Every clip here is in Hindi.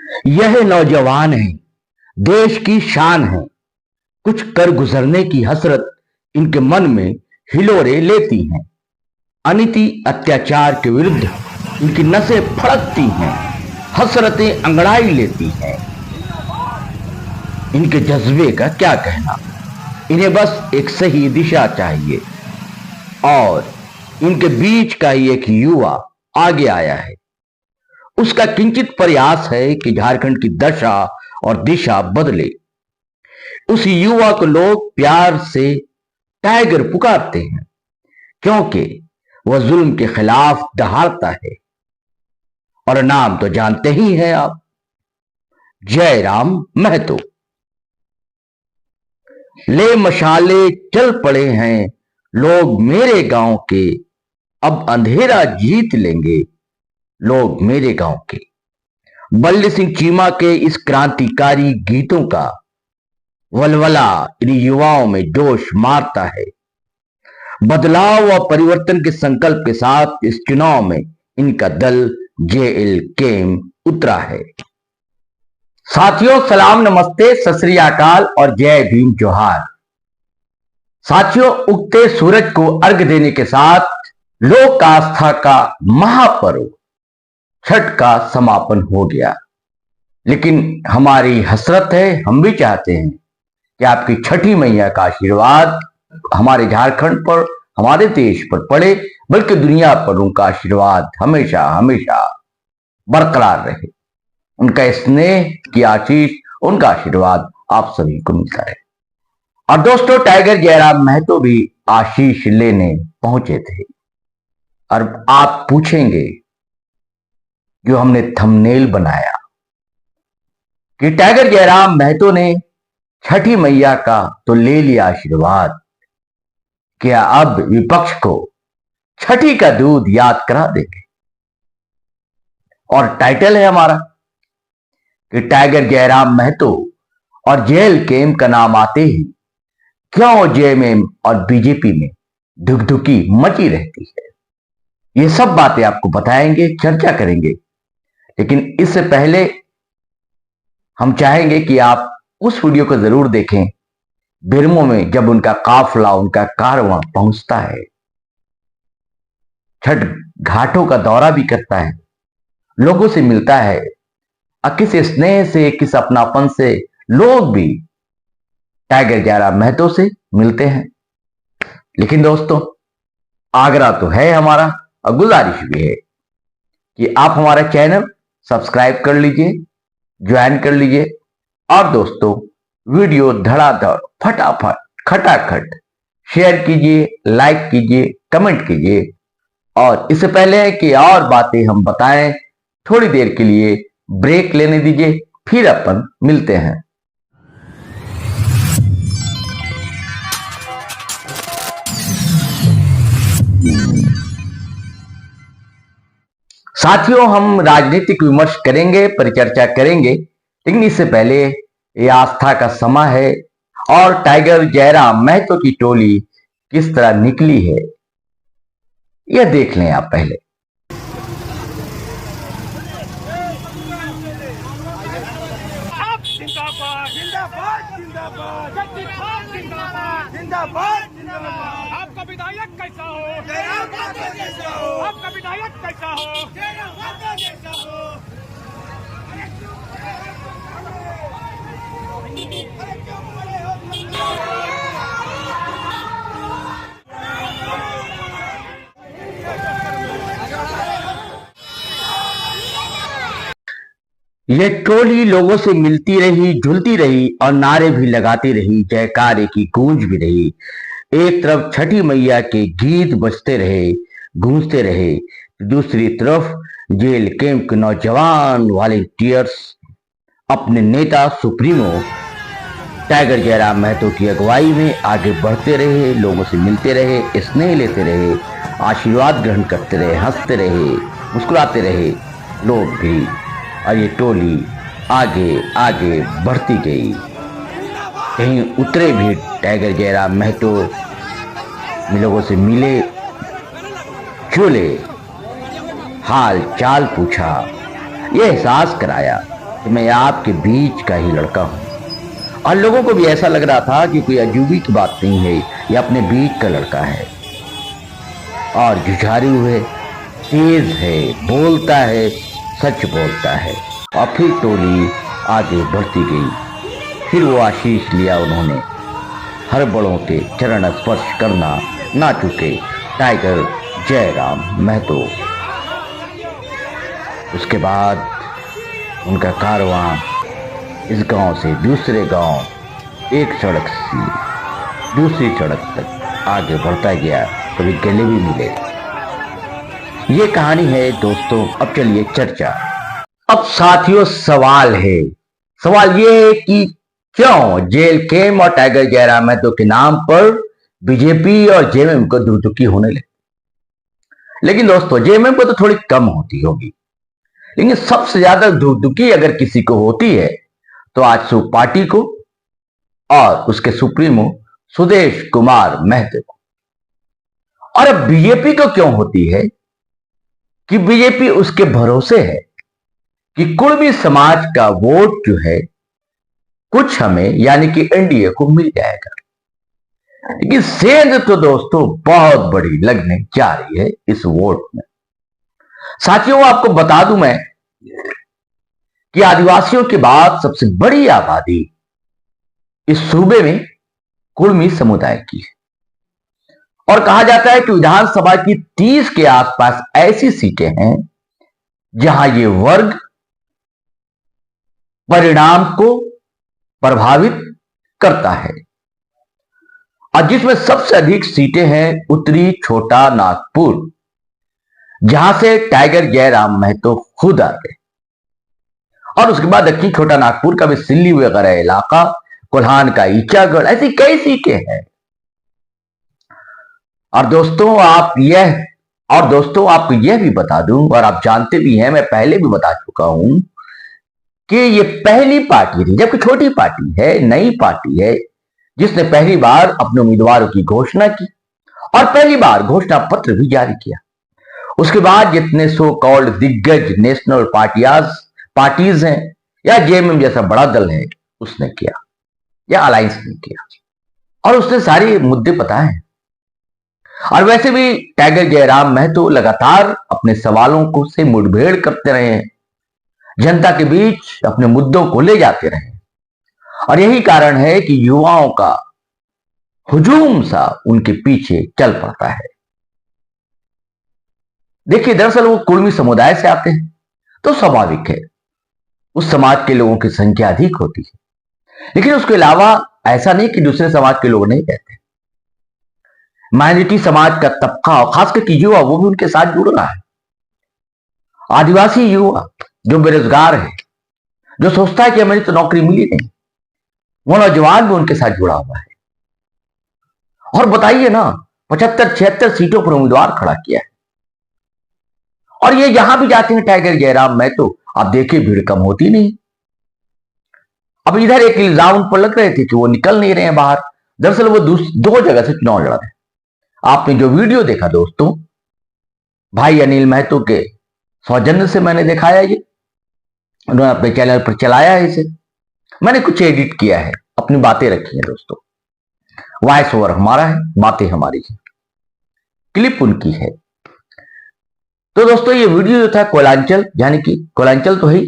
यह नौजवान है, देश की शान है। कुछ कर गुजरने की हसरत इनके मन में हिलोरे लेती हैं। अनीति अत्याचार के विरुद्ध इनकी नसें फड़कती हैं, हसरतें अंगड़ाई लेती हैं। इनके जज्बे का क्या कहना। इन्हें बस एक सही दिशा चाहिए और इनके बीच का ही एक युवा आगे आया है। उसका किंचित प्रयास है कि झारखंड की दशा और दिशा बदले। उस युवा को लोग प्यार से टाइगर पुकारते हैं, क्योंकि वह जुल्म के खिलाफ दहाड़ता है। और नाम तो जानते ही हैं आप, जयराम महतो। ले मशाले चल पड़े हैं लोग मेरे गांव के, अब अंधेरा जीत लेंगे लोग मेरे गांव के। बल्ले सिंह चीमा के इस क्रांतिकारी गीतों का वलवला इन युवाओं में जोश मारता है। बदलाव व परिवर्तन के संकल्प के साथ इस चुनाव में इनका दल JLKM उतरा है। साथियों, सलाम, नमस्ते, सत श्री अकाल और जय भीम जोहार। साथियों, उगते सूरज को अर्घ्य देने के साथ लोक आस्था का महापर्व छठ का समापन हो गया। लेकिन हमारी हसरत है, हम भी चाहते हैं कि आपकी छठी मैया का आशीर्वाद हमारे झारखंड पर, हमारे देश पर पड़े, बल्कि दुनिया पर उनका आशीर्वाद हमेशा हमेशा बरकरार रहे। उनका स्नेह की आशीष, उनका आशीर्वाद आप सभी को मिलता रहे। और दोस्तों, टाइगर जयराम महतो भी आशीष लेने पहुंचे थे। और आप पूछेंगे, जो हमने थंबनेल बनाया कि टाइगर जयराम महतो ने छठी मैया का तो ले लिया आशीर्वाद, क्या अब विपक्ष को छठी का दूध याद करा देंगे। और टाइटल है हमारा कि टाइगर जयराम महतो और JLKM का नाम आते ही क्यों JMM और बीजेपी में धुकधुकी मची रहती है। ये सब बातें आपको बताएंगे, चर्चा करेंगे। लेकिन इससे पहले हम चाहेंगे कि आप उस वीडियो को जरूर देखें, बिरमो में जब उनका काफिला, उनका कारवां पहुंचता है, छठ घाटों का दौरा भी करता है, लोगों से मिलता है, किस स्नेह से, किस अपनापन से लोग भी टाइगर जयराम महतो से मिलते हैं। लेकिन दोस्तों, आग्रह तो है हमारा और गुजारिश भी है कि आप हमारा चैनल सब्सक्राइब कर लीजिए, ज्वाइन कर लीजिए। और दोस्तों, वीडियो धड़ाधड़ फटाफट खटाखट शेयर कीजिए, लाइक कीजिए, कमेंट कीजिए। और इससे पहले कि और बातें हम बताएं, थोड़ी देर के लिए ब्रेक लेने दीजिए, फिर अपन मिलते हैं। साथियों, हम राजनीतिक विमर्श करेंगे, परिचर्चा करेंगे, लेकिन इससे पहले ये आस्था का समय है और टाइगर जयराम महतो की टोली किस तरह निकली है, यह देख लें आप पहले। आपका विधायक कैसा हो, आपका विधायक कैसा हो, यह टोली लोगों से मिलती रही, जुलती रही और नारे भी लगाती रही, जयकारे की गूंज भी रही। एक तरफ छठी मैया के गीत बजते रहे, गूंजते रहे, दूसरी तरफ JLKM के नौजवान वॉलेंटियर्स अपने नेता सुप्रीमो टाइगर जयराम महतो की अगुवाई में आगे बढ़ते रहे, लोगों से मिलते रहे, स्नेह लेते रहे, आशीर्वाद ग्रहण करते रहे, हंसते रहे, मुस्कुराते रहे लोग भी। और ये टोली आगे आगे बढ़ती गई। कहीं उतरे भी टाइगर जयराम महतो, लोगों से मिले, झूले, हाल चाल पूछा, यह एहसास कराया कि मैं आपके बीच का ही लड़का हूं। और लोगों को भी ऐसा लग रहा था कि कोई अजूबी की बात नहीं है, ये अपने बीच का लड़का है और जुझारू है, तेज है, बोलता है, सच बोलता है। और फिर टोली आगे बढ़ती गई। फिर वो आशीष लिया उन्होंने। हर बड़ों के चरण स्पर्श करना ना चुके टाइगर जयराम महतो। उसके बाद उनका कारवां इस गांव से दूसरे गांव, एक सड़क से दूसरी सड़क तक आगे बढ़ता गया। कभी गले भी मिले। ये कहानी है दोस्तों। अब चलिए चर्चा। अब साथियों सवाल है, सवाल ये है कि क्यों जेल केम और टाइगर जयराम महतो के नाम पर बीजेपी और जेएमएम को दुखी होने लगे। लेकिन दोस्तों जेएमएम को तो थोड़ी कम होती होगी, लेकिन सबसे ज्यादा दुखी अगर किसी को होती है तो आजसू पार्टी को और उसके सुप्रीमो सुदेश कुमार महतो को। और अब बीजेपी को क्यों होती है कि बीजेपी उसके भरोसे है कि कुर्मी समाज का वोट जो है कुछ हमें यानी कि एनडीए को मिल जाएगा। लेकिन सेंध तो दोस्तों बहुत बड़ी लगने जा रही है इस वोट में। साथियों आपको बता दूं मैं कि आदिवासियों के बाद सबसे बड़ी आबादी इस सूबे में कुर्मी समुदाय की है। और कहा जाता है कि विधानसभा की 30 के आसपास ऐसी सीटें हैं जहां ये वर्ग परिणाम को प्रभावित करता है। और जिसमें सबसे अधिक सीटें हैं उत्तरी छोटा नागपुर, जहां से टाइगर जयराम महतो खुद आते। और उसके बाद दक्षिण छोटा नागपुर का भी सिल्ली वगैरह इलाका, कोल्हान का ईचागढ़, ऐसी कई सीटें हैं। और दोस्तों आपको यह भी बता दूं, और आप जानते भी हैं, मैं पहले भी बता चुका हूं कि ये पहली पार्टी थी, जबकि छोटी पार्टी है, नई पार्टी है, जिसने पहली बार अपने उम्मीदवारों की घोषणा की और पहली बार घोषणा पत्र भी जारी किया। उसके बाद जितने सो कॉल्ड दिग्गज नेशनल पार्टीज हैं या जेएमएम जैसा बड़ा दल है उसने किया या अलायंस ने किया, और उसने सारे मुद्दे पता है। और वैसे भी टाइगर जयराम महतो लगातार अपने सवालों को से मुठभेड़ करते रहे हैं, जनता के बीच अपने मुद्दों को ले जाते रहे। और यही कारण है कि युवाओं का हुजूम सा उनके पीछे चल पड़ता है। देखिए दरअसल वो कुर्मी समुदाय से आते हैं तो स्वाभाविक है उस समाज के लोगों की संख्या अधिक होती है। लेकिन उसके अलावा ऐसा नहीं कि दूसरे समाज के लोग नहीं कहते। माइनॉरिटी समाज का तबका और खासकर युवा वो भी उनके साथ जुड़ रहा है। आदिवासी युवा जो बेरोजगार है, जो सोचता है कि हमें तो नौकरी मिली नहीं, वो नौजवान भी उनके साथ जुड़ा हुआ है। और बताइए ना 75-76 सीटों पर उम्मीदवार खड़ा किया है। और ये जहां भी जाते हैं टाइगर जयराम महतो, आप देखिए भीड़ कम होती नहीं। अब इधर एक इल्जाम उन पर लग रहे थे कि वो निकल नहीं रहे हैं बाहर। दरअसल वो दो जगह से चुनाव लड़ रहे हैं। आपने जो वीडियो देखा दोस्तों, भाई अनिल महतो के सौजन्य से मैंने दिखाया, ये उन्होंने अपने चैनल पर चलाया है। इसे मैंने कुछ एडिट किया है, अपनी बातें रखी है दोस्तों। वॉइस ओवर हमारा है, बातें हमारी है, क्लिप उनकी है। तो दोस्तों ये वीडियो जो था कोयलांचल, यानी कि कोयलांचल तो ही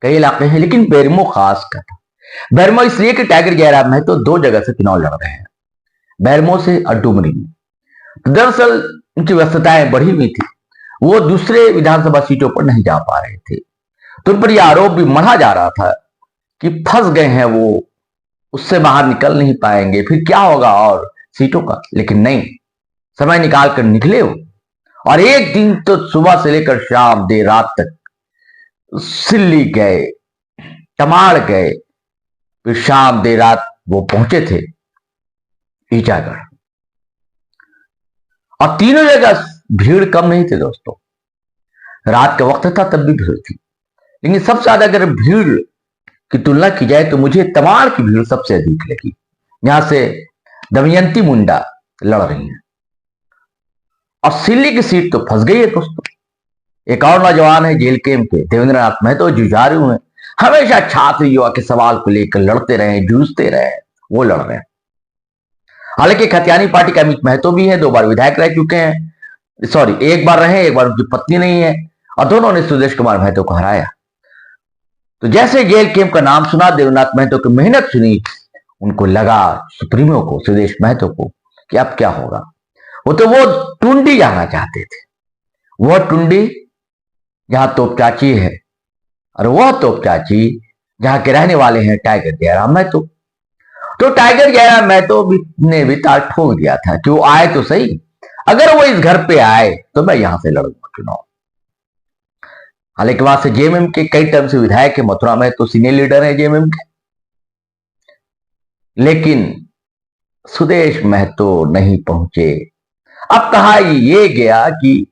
कई इलाके हैं, लेकिन बेरमो खास का था। बेरमो इसलिए कि टाइगर जयराम महतो 2 जगह से चुनाव लड़ रहे हैं, बेरमो से और डुमरी में। तो दरअसल उनकी व्यस्तताएं बढ़ी हुई थी, वो दूसरे विधानसभा सीटों पर नहीं जा पा रहे थे। तो उन पर यह आरोप भी मढ़ा जा रहा था कि फंस गए हैं वो, उससे बाहर निकल नहीं पाएंगे, फिर क्या होगा और सीटों का। लेकिन नहीं, समय निकाल कर निकले हो। और एक दिन तो सुबह से लेकर शाम देर रात तक सिल्ली गए, तमाड़ गए, फिर शाम देर रात वो पहुंचे थे ईचागढ़। और तीनों जगह भीड़ कम नहीं थी दोस्तों। रात का वक्त था तब भी भीड़ थी, लेकिन सबसे ज्यादा अगर भीड़ की तुलना की जाए तो मुझे तमाड़ की भीड़ सबसे अधिक लगी। यहां से दमयंती मुंडा लड़ रही हैं और सिल्ली की सीट तो फंस गई है दोस्तों। एक और नौजवान है जेल केम के, देवेंद्र नाथ महतो जुझारू हैं। हमेशा छात्र युवा के सवाल को लेकर लड़ते रहे, जूझते रहे, वो लड़ रहे हैं। हालांकि खतियानी पार्टी के अमित महतो भी है, 2 बार विधायक रह चुके हैं, सॉरी 1 बार रहे, 1 बार उनकी पत्नी नहीं है, और दोनों ने सुदेश कुमार महतो को हराया। तो जैसे जेल कैंप का नाम सुना, देवनाथ महतो की मेहनत सुनी, उनको लगा सुप्रीमो को, सुदेश महतो को, कि अब क्या होगा। वो टुंडी जाना चाहते थे, वह टुंडी जहां तोप चाची है, और वह तोप चाची जहां के रहने वाले हैं टाइगर जयराम महतो। तो टाइगर जयराम महतो ने भी ताल ठोक दिया था कि वो आए तो सही, अगर वो इस घर पे आए तो मैं यहां से लड़ूंगा चुनाव। हालांकि वहां से जेएमएम के कई टर्म से विधायक है, मथुरा में तो सीनियर लीडर है जेएमएम के, लेकिन सुदेश महतो नहीं पहुंचे। अब कहा ये गया कि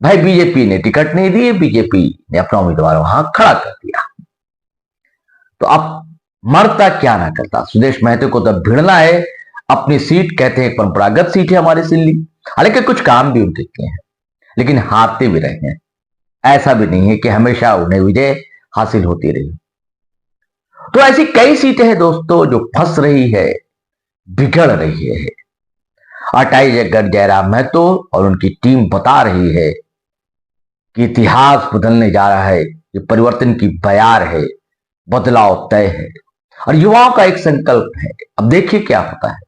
भाई बीजेपी ने टिकट नहीं दी, बीजेपी ने अपना उम्मीदवार वहां खड़ा कर दिया, तो अब मरता क्या ना करता। सुदेश महतो को तब भिड़ना है अपनी सीट, कहते हैं परंपरागत सीट है हमारी सिल्ली। हालांकि कुछ काम भी उनके किए हैं, लेकिन हारते भी रहे हैं, ऐसा भी नहीं है कि हमेशा उन्हें विजय हासिल होती रही। तो ऐसी कई सीटें हैं दोस्तों जो फंस रही है, बिगड़ रही है। टाइगर जयराम महतो और उनकी टीम बता रही है कि इतिहास बदलने जा रहा है, ये परिवर्तन की बयार है, बदलाव तय है, और युवाओं का एक संकल्प है। अब देखिए क्या होता है।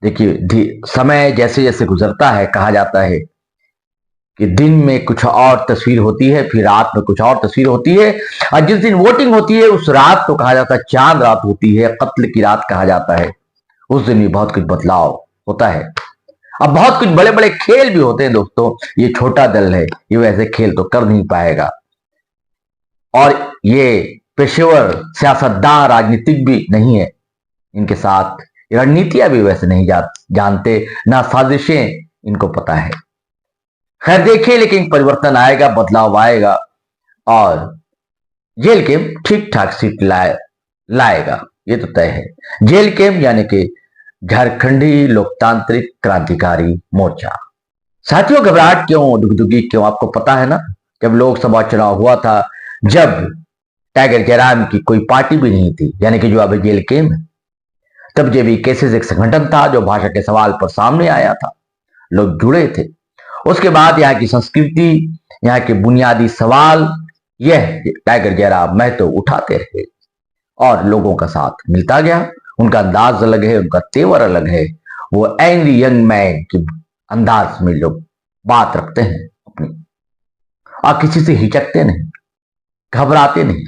देखिए समय जैसे जैसे गुजरता है, कहा जाता है कि दिन में कुछ और तस्वीर होती है, फिर रात में कुछ और तस्वीर होती है, और जिस दिन वोटिंग होती है उस रात तो कहा जाता है चांद रात होती है, कत्ल की रात कहा जाता है। उस दिन भी बहुत कुछ बदलाव होता है। अब बहुत कुछ बड़े बड़े खेल भी होते हैं दोस्तों, ये छोटा दल है, ये वैसे खेल तो कर नहीं पाएगा, और ये पेशेवर सियासतदान राजनीतिक भी नहीं है, इनके साथ रणनीतियां भी वैसे नहीं जानते, ना साजिशें इनको पता है। खैर देखिए, लेकिन परिवर्तन आएगा, बदलाव आएगा, और जेल कैंप ठीक ठाक सीट लाएगा, ये तो तय है। जेल कैंप यानी कि झारखंडी लोकतांत्रिक क्रांतिकारी मोर्चा। साथियों घबराहट क्यों, दुगदुगी क्यों, आपको पता है ना, जब लोकसभा चुनाव हुआ था, जब टाइगर जयराम की कोई पार्टी भी नहीं थी, यानी कि जो अभी जेल कैंप, तब जेबी केसेस एक संगठन था जो भाषा के सवाल पर सामने आया था, लोग जुड़े थे। उसके बाद यहाँ की संस्कृति, यहाँ के बुनियादी सवाल, यह टाइगर जयराम महतो उठाते रहे और लोगों का साथ मिलता गया। उनका अंदाज अलग है, उनका तेवर अलग है, वो एंग्री यंग मैन के अंदाज में लोग बात रखते हैं अपनी, और किसी से हिचकते नहीं, घबराते नहीं,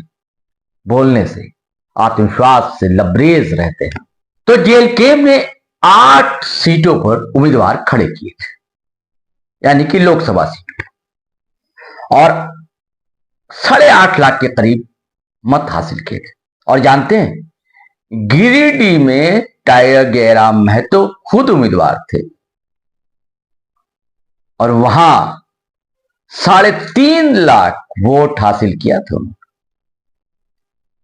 बोलने से आत्मविश्वास से लबरेज रहते हैं। तो जेल कैंप ने 8 सीटों पर उम्मीदवार खड़े किए थे, यानी कि लोकसभा सीट, और 8.5 लाख के करीब मत हासिल किए थे। और जानते हैं, गिरिडीह में टाइगर जयराम महतो खुद उम्मीदवार थे, और वहां 3.5 लाख वोट हासिल किया था उन्होंने।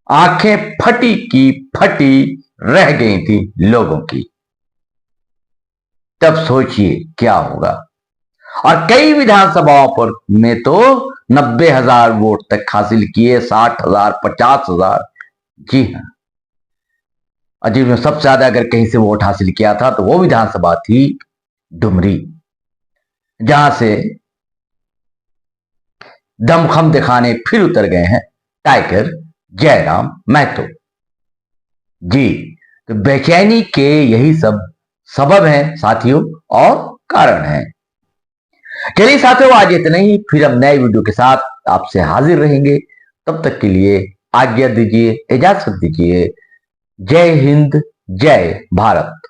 आंखें फटी की फटी रह गई थी लोगों की। तब सोचिए क्या होगा। और कई विधानसभाओं पर में तो 90,000 वोट तक हासिल किए, 60,000, 50,000। जी हाँ, और जिसमें सबसे ज्यादा अगर कहीं से वोट हासिल किया था तो वो विधानसभा थी डुमरी, जहां से दमखम दिखाने फिर उतर गए हैं टाइगर जयराम महतो। जी, तो बेचैनी के यही सब सबब हैं साथियों, और कारण हैं। चलिए साथियों, आज इतना ही, फिर हम नए वीडियो के साथ आपसे हाजिर रहेंगे। तब तक के लिए आज्ञा दीजिए, इजाजत दीजिए। जय हिंद, जय भारत।